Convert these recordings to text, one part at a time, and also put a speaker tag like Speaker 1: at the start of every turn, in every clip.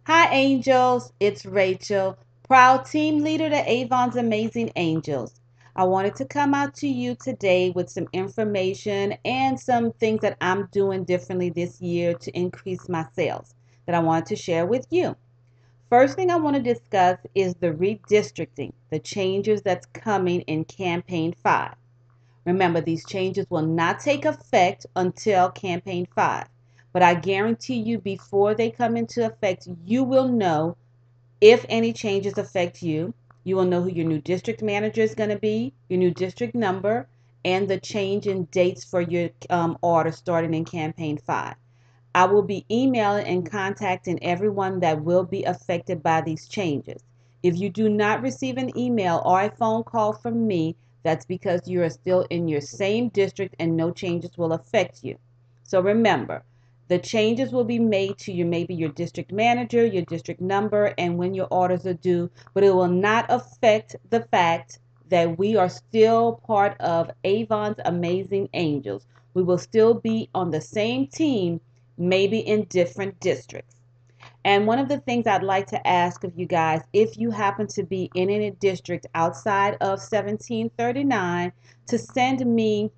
Speaker 1: Hi, angels. It's Rachel, proud team leader to Avon's Amazing Angels. I wanted to come out to you today with some information and some things that I'm doing differently this year to increase my sales that I wanted to share with you. First thing I want to discuss is the redistricting, the changes that's coming in Campaign 5. Remember, these changes will not take effect until Campaign 5. But I guarantee you, before they come into effect, you will know if any changes affect you. You will know who your new district manager is going to be, your new district number, and the change in dates for your order starting in Campaign 5. I will be emailing and contacting everyone that will be affected by these changes. If you do not receive an email or a phone call from me, that's because you are still in your same district and no changes will affect you. So remember, the changes will be made to your maybe your district manager, your district number, and when your orders are due, but it will not affect the fact that we are still part of Avon's Amazing Angels. We will still be on the same team, maybe in different districts. And one of the things I'd like to ask of you guys, if you happen to be in any district outside of 1739, to send me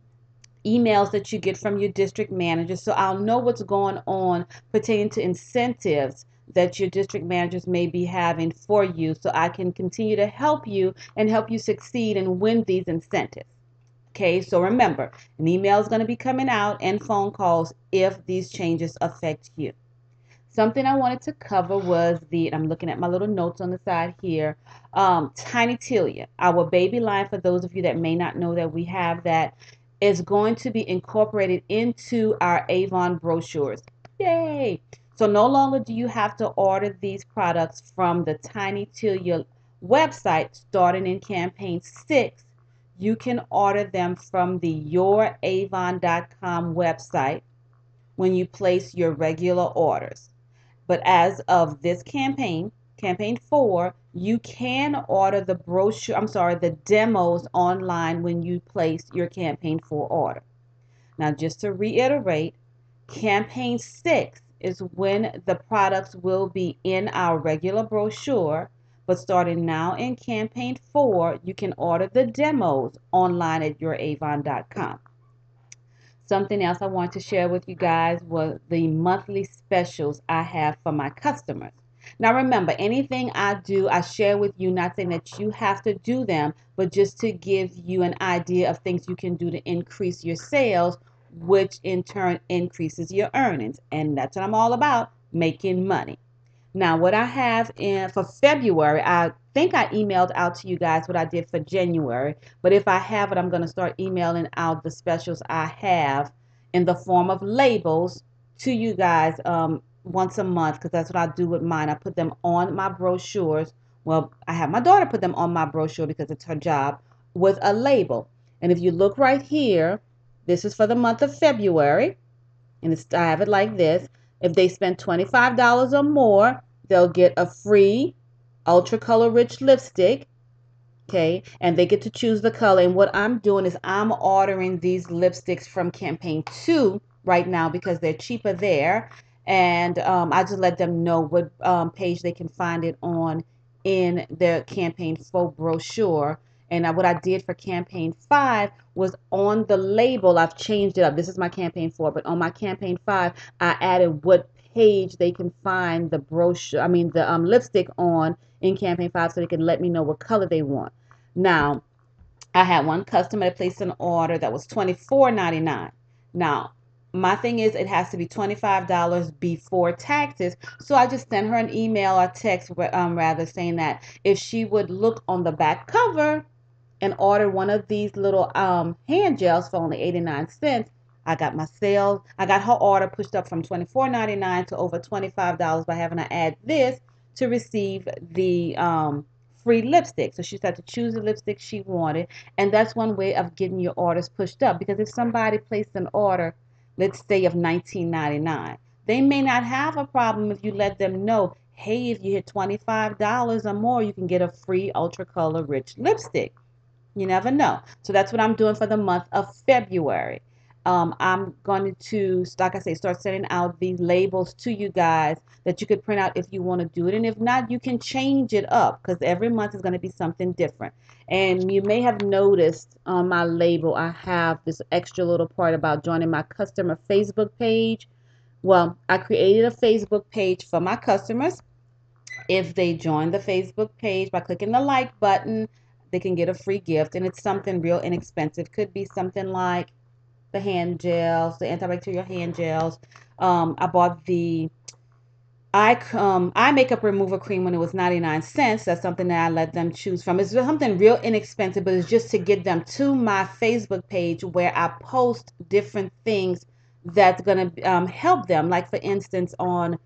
Speaker 1: emails that you get from your district manager so I'll know what's going on pertaining to incentives that your district managers may be having for you so I can continue to help you and help you succeed and win these incentives. Okay, so remember, an email is going to be coming out and phone calls if these changes affect you. Something I wanted to cover was I'm looking at my little notes on the side here, Tiny Tilia, our baby line, for those of you that may not know that we have that, is going to be incorporated into our Avon brochures. Yay! So no longer do you have to order these products from the Tiny Tilia website starting in campaign 6. You can order them from the youravon.com website when you place your regular orders. But as of this campaign, campaign 4, you can order the demos online when you place your campaign 4 order. Now, just to reiterate, campaign 6 is when the products will be in our regular brochure, but starting now in campaign 4, you can order the demos online at youravon.com. Something else I want to share with you guys was the monthly specials I have for my customers. Now remember, anything I do, I share with you, not saying that you have to do them, but just to give you an idea of things you can do to increase your sales, which in turn increases your earnings. And that's what I'm all about, making money. Now, what I have in for February, I think I emailed out to you guys what I did for January. But if I have it, I'm going to start emailing out the specials I have in the form of labels to you guys once a month, because that's what I do with mine. I put them on my brochures. Well, I have my daughter put them on my brochure because it's her job with a label. And if you look right here, this is for the month of February. And I have it like this. If they spend $25 or more, they'll get a free ultra color rich lipstick. Okay, and they get to choose the color. And what I'm doing is I'm ordering these lipsticks from campaign 2 right now because they're cheaper there. And I just let them know what page they can find it on in their campaign 4 brochure. And what I did for campaign 5 was on the label, I've changed it up. This is my campaign 4, but on my campaign 5, I added what page they can find the brochure, the lipstick on in campaign 5 so they can let me know what color they want. Now, I had one customer that placed an order that was $24.99. Now, my thing is it has to be $25 before taxes. So I just sent her an email or text rather saying that if she would look on the back cover and order one of these little hand gels for only 89 cents, I got her order pushed up from $24.99 to over $25 by having her add this to receive the free lipstick. So she had to choose the lipstick she wanted, and that's one way of getting your orders pushed up. Because if somebody placed an order, let's say of $19.99, they may not have a problem if you let them know, hey, if you hit $25 or more, you can get a free ultra color rich lipstick. You never know. So that's what I'm doing for the month of February. I'm going to, like I say, start sending out these labels to you guys that you could print out if you want to do it. And if not, you can change it up because every month is going to be something different. And you may have noticed on my label, I have this extra little part about joining my customer Facebook page. Well, I created a Facebook page for my customers. If they join the Facebook page by clicking the like button, they can get a free gift. And it's something real inexpensive. Could be something like the hand gels, the antibacterial hand gels. I bought the eye makeup remover cream when it was 99 cents. That's something that I let them choose from. It's something real inexpensive, but it's just to get them to my Facebook page where I post different things that's going to help them. Like, for instance, on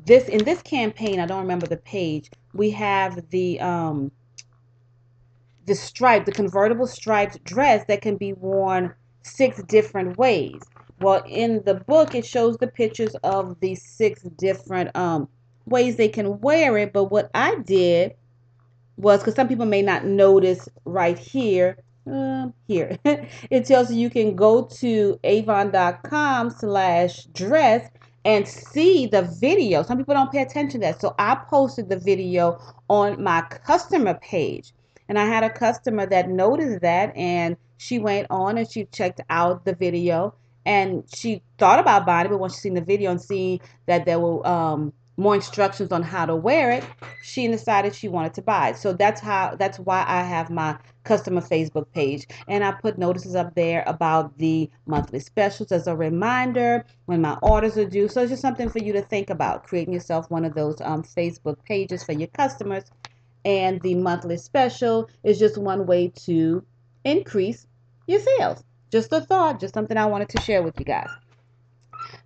Speaker 1: in this campaign, I don't remember the page, we have the convertible striped dress that can be worn 6 different ways. Well, in the book, it shows the pictures of the 6 different ways they can wear it. But what I did was, because some people may not notice right here, here, it tells you can go to avon.com/dress and see the video. Some people don't pay attention to that. So I posted the video on my customer page. And I had a customer that noticed that, and she went on and she checked out the video, and she thought about buying it, but once she seen the video and seen that there were more instructions on how to wear it, she decided she wanted to buy it. So that's why I have my customer Facebook page, and I put notices up there about the monthly specials as a reminder when my orders are due. So it's just something for you to think about, creating yourself one of those Facebook pages for your customers. And the monthly special is just one way to increase your sales. Just a thought, just something I wanted to share with you guys.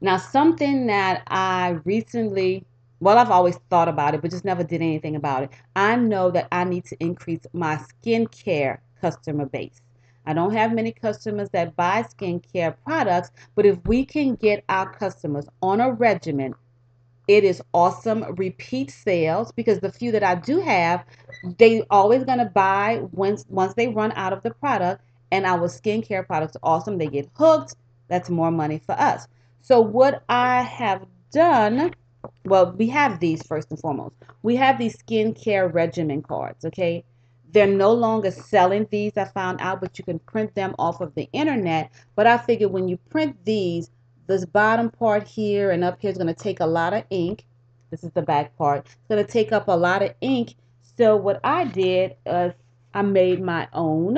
Speaker 1: Now, something that I recently, well, I've always thought about it, but just never did anything about it. I know that I need to increase my skincare customer base. I don't have many customers that buy skincare products, but if we can get our customers on a regimen, it is awesome repeat sales, because the few that I do have, they always going to buy once they run out of the product. And our skincare products are awesome. They get hooked. That's more money for us. So what I have done, well, we have these first and foremost. We have these skincare regimen cards, okay? They're no longer selling these, I found out, but you can print them off of the internet. But I figured when you print these, this bottom part here and up here is going to take a lot of ink. This is the back part. It's going to take up a lot of ink. So what I did is I made my own,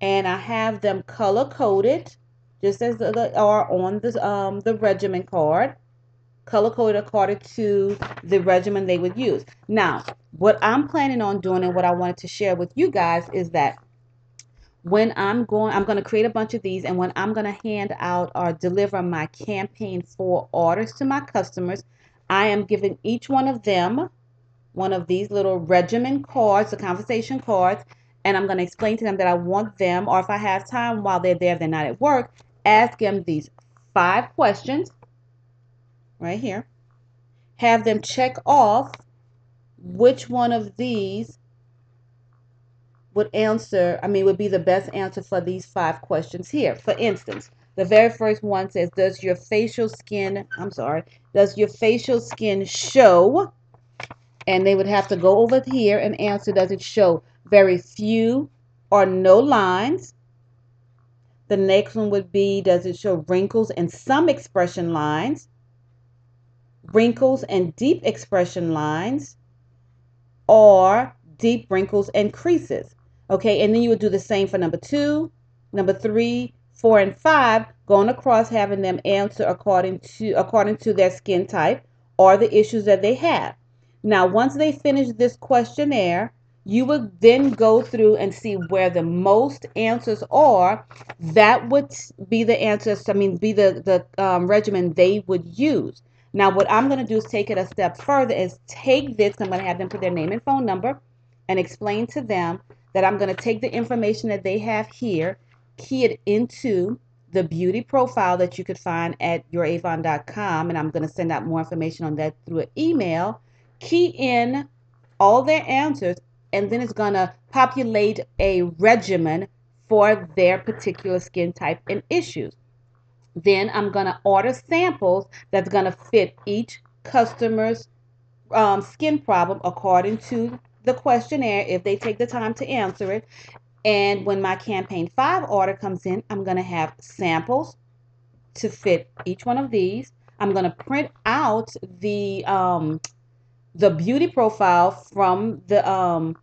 Speaker 1: and I have them color coded, just as they are on the regimen card. Color coded according to the regimen they would use. Now, what I'm planning on doing and what I wanted to share with you guys is that when I'm going to create a bunch of these, and when I'm going to hand out or deliver my campaign for orders to my customers, I am giving each one of them one of these little regimen cards, the conversation cards, and I'm going to explain to them that I want them, or if I have time while they're there, if they're not at work, ask them these 5 questions right here. Have them check off which one of these would be the best answer for these 5 questions here. For instance, the very first one says, does your facial skin show? And they would have to go over here and answer, does it show very few or no lines? The next one would be, does it show wrinkles and some expression lines? Wrinkles and deep expression lines? Or deep wrinkles and creases? Okay, and then you would do the same for number 2, number 3, 4, and 5, going across, having them answer according to their skin type or the issues that they have. Now, once they finish this questionnaire, you would then go through and see where the most answers are. That would be the answers, be the regimen they would use. Now, what I'm going to do is take it a step further, is take this, I'm going to have them put their name and phone number and explain to them that I'm going to take the information that they have here, key it into the beauty profile that you could find at youravon.com, and I'm going to send out more information on that through an email. Key in all their answers, and then it's going to populate a regimen for their particular skin type and issues. Then I'm going to order samples that's going to fit each customer's skin problem according to the questionnaire if they take the time to answer it. And when my campaign 5 order comes in, I'm going to have samples to fit each one of these. I'm going to print out the beauty profile from the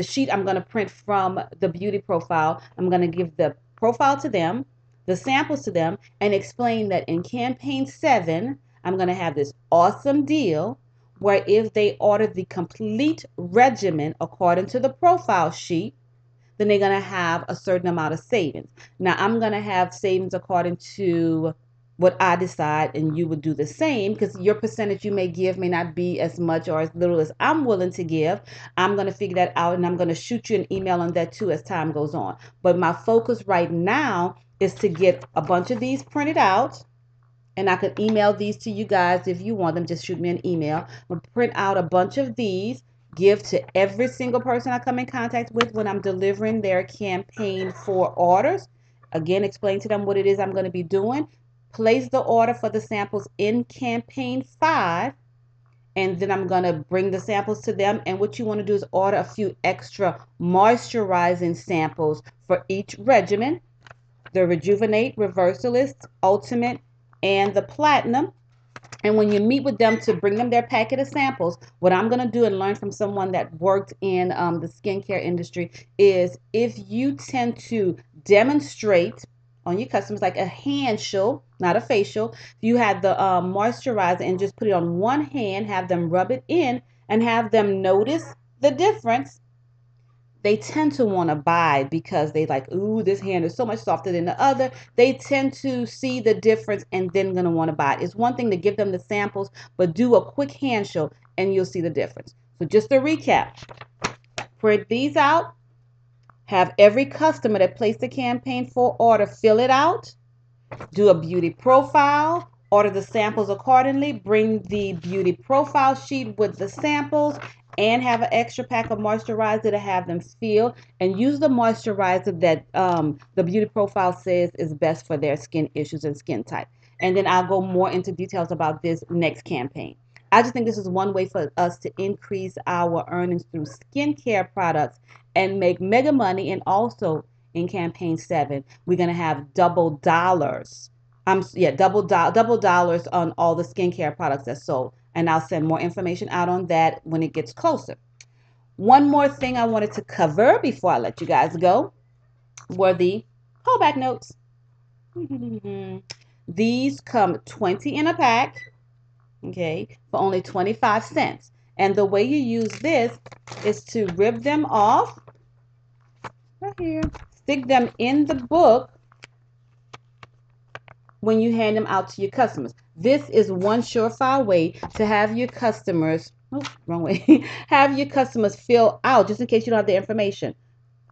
Speaker 1: sheet. I'm going to print from the beauty profile. I'm going to give the profile to them, the samples to them, and explain that in campaign 7, I'm going to have this awesome deal where if they order the complete regimen according to the profile sheet, then they're going to have a certain amount of savings. Now, I'm going to have savings according to what I decide, and you would do the same, because your percentage you may give may not be as much or as little as I'm willing to give. I'm going to figure that out, and I'm going to shoot you an email on that too as time goes on. But my focus right now is to get a bunch of these printed out, and I could email these to you guys if you want them. Just shoot me an email. I'll print out a bunch of these, give to every single person I come in contact with when I'm delivering their campaign 4 orders. Again, explain to them what it is I'm going to be doing. Place the order for the samples in campaign 5, and then I'm going to bring the samples to them. And what you want to do is order a few extra moisturizing samples for each regimen: the Rejuvenate, Reversalist, Ultimate, and the Platinum. And when you meet with them to bring them their packet of samples, what I'm going to do and learn from someone that worked in the skincare industry is, if you tend to demonstrate on your customers like a handshake, not a facial, if you had the moisturizer and just put it on one hand, have them rub it in and have them notice the difference, they tend to want to buy because they like, ooh, this hand is so much softer than the other. They tend to see the difference and then going to want to buy it. It's one thing to give them the samples, but do a quick hand show and you'll see the difference. So just to recap, print these out, have every customer that placed the campaign 4 order fill it out, do a beauty profile, order the samples accordingly, bring the beauty profile sheet with the samples, and have an extra pack of moisturizer to have them feel, and use the moisturizer that the beauty profile says is best for their skin issues and skin type. And then I'll go more into details about this next campaign. I just think this is one way for us to increase our earnings through skincare products and make mega money. And also in campaign 7, we're going to have double dollars. Double dollars on all the skincare products that's sold. And I'll send more information out on that when it gets closer. One more thing I wanted to cover before I let you guys go were the callback notes. These come 20 in a pack, okay, for only 25 cents. And the way you use this is to rip them off right here, stick them in the book when you hand them out to your customers. This is one surefire way to have your customers, wrong way, have your customers fill out, just in case you don't have the information,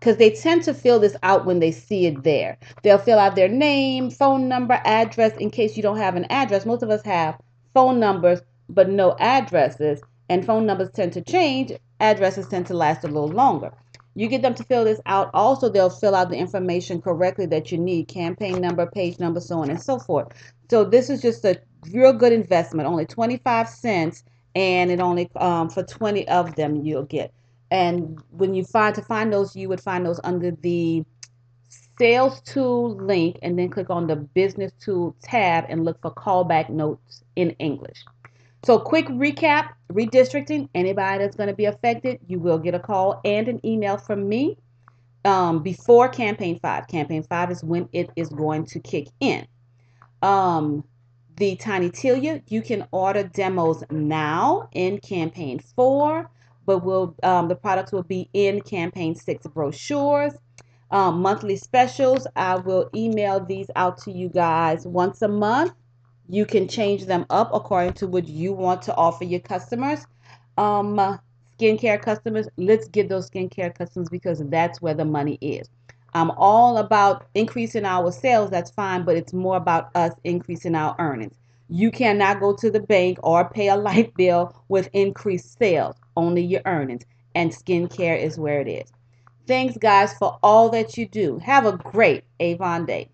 Speaker 1: because they tend to fill this out when they see it there. They'll fill out their name, phone number, address, in case you don't have an address. Most of us have phone numbers but no addresses, and phone numbers tend to change, addresses tend to last a little longer. You get them to fill this out. Also, they'll fill out the information correctly that you need: campaign number, page number, so on and so forth. So this is just a real good investment, only 25 cents, and it only for 20 of them you'll get. And when you find those, you would find those under the sales tool link, and then click on the business tool tab and look for callback notes in English. So quick recap: redistricting, anybody that's going to be affected, you will get a call and an email from me before campaign 5. Campaign 5 is when it is going to kick in. The Tiny Tilia, you can order demos now in campaign 4, but the products will be in campaign 6 brochures. Monthly specials, I will email these out to you guys once a month. You can change them up according to what you want to offer your customers. Skincare customers, let's get those skincare customers, because that's where the money is. I'm all about increasing our sales, that's fine, but it's more about us increasing our earnings. You cannot go to the bank or pay a light bill with increased sales, only your earnings, and skincare is where it is. Thanks, guys, for all that you do. Have a great Avon day.